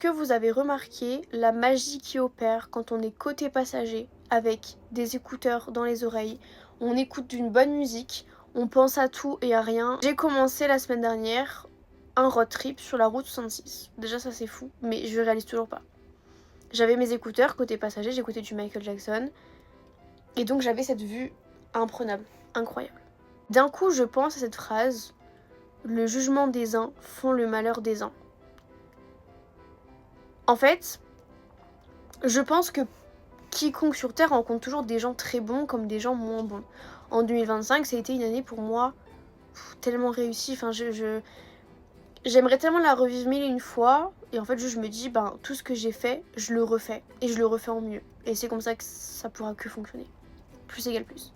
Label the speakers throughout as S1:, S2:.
S1: Que vous avez remarqué la magie qui opère quand on est côté passager avec des écouteurs dans les oreilles, on écoute d'une bonne musique, on pense à tout et à rien. J'ai commencé la semaine dernière un road trip sur la route 66. Déjà ça c'est fou, mais je réalise toujours pas. J'avais mes écouteurs côté passager, j'écoutais du Michael Jackson et donc j'avais cette vue imprenable, incroyable. D'un coup je pense à cette phrase, le jugement des uns font le malheur des uns. En fait, je pense que quiconque sur Terre rencontre toujours des gens très bons comme des gens moins bons. En 2025, ça a été une année pour moi tellement réussie. Enfin, j'aimerais tellement la revivre mille et une fois. Et en fait, je me dis, ben, tout ce que j'ai fait, je le refais. Et je le refais en mieux. Et c'est comme ça que ça pourra que fonctionner. Plus égale plus.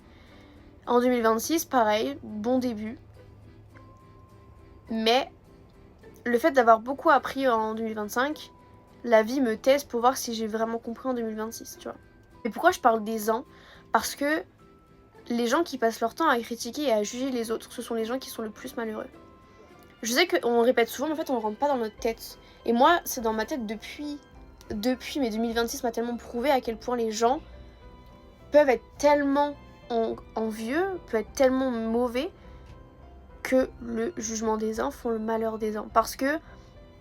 S1: En 2026, pareil, bon début. Mais le fait d'avoir beaucoup appris en 2025, la vie me teste pour voir si j'ai vraiment compris en 2026, tu vois. Et pourquoi je parle des ans? Parce que les gens qui passent leur temps à critiquer et à juger les autres, ce sont les gens qui sont le plus malheureux. Je sais qu'on le répète souvent, mais en fait on ne rentre pas dans notre tête. Et moi, c'est dans ma tête depuis mais 2026 m'a tellement prouvé à quel point les gens peuvent être tellement envieux, peuvent être tellement mauvais, que le jugement des uns font le malheur des uns. Parce que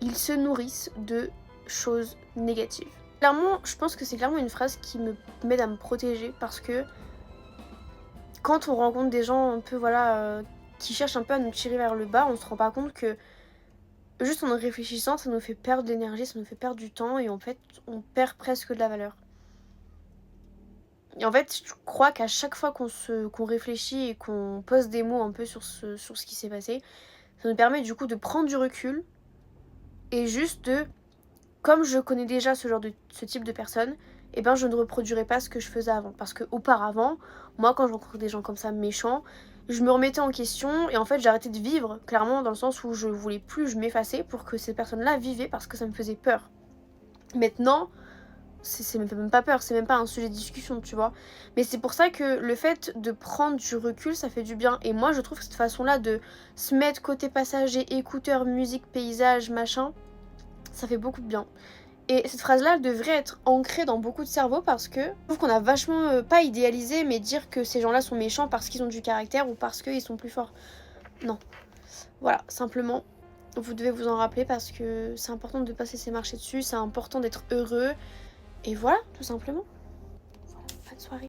S1: ils se nourrissent de choses négatives. Clairement, je pense que c'est clairement une phrase qui m'aide à me protéger parce que quand on rencontre des gens un peu qui cherchent un peu à nous tirer vers le bas, on se rend pas compte que juste en réfléchissant, ça nous fait perdre de l'énergie, ça nous fait perdre du temps et en fait, on perd presque de la valeur. Et en fait, je crois qu'à chaque fois qu'on réfléchit et qu'on pose des mots un peu sur ce qui s'est passé, ça nous permet du coup de prendre du recul et juste comme je connais déjà ce type de personne, eh ben je ne reproduirai pas ce que je faisais avant. Parce que auparavant, moi quand je rencontrais des gens comme ça méchants, je me remettais en question et en fait j'arrêtais de vivre, clairement dans le sens où je voulais plus, je m'effaçais pour que ces personnes-là vivaient parce que ça me faisait peur. Maintenant, c'est même pas peur, c'est même pas un sujet de discussion, tu vois. Mais c'est pour ça que le fait de prendre du recul, ça fait du bien. Et moi je trouve que cette façon-là de se mettre côté passager, écouteurs, musique, paysage, machin, ça fait beaucoup de bien. Et cette phrase-là, elle devrait être ancrée dans beaucoup de cerveaux parce que je trouve qu'on a vachement, pas idéalisé, mais dire que ces gens-là sont méchants parce qu'ils ont du caractère ou parce qu'ils sont plus forts. Non. Voilà, simplement, vous devez vous en rappeler parce que c'est important de ne pas se laisser marcher dessus, c'est important d'être heureux. Et voilà, tout simplement. Voilà, bonne soirée.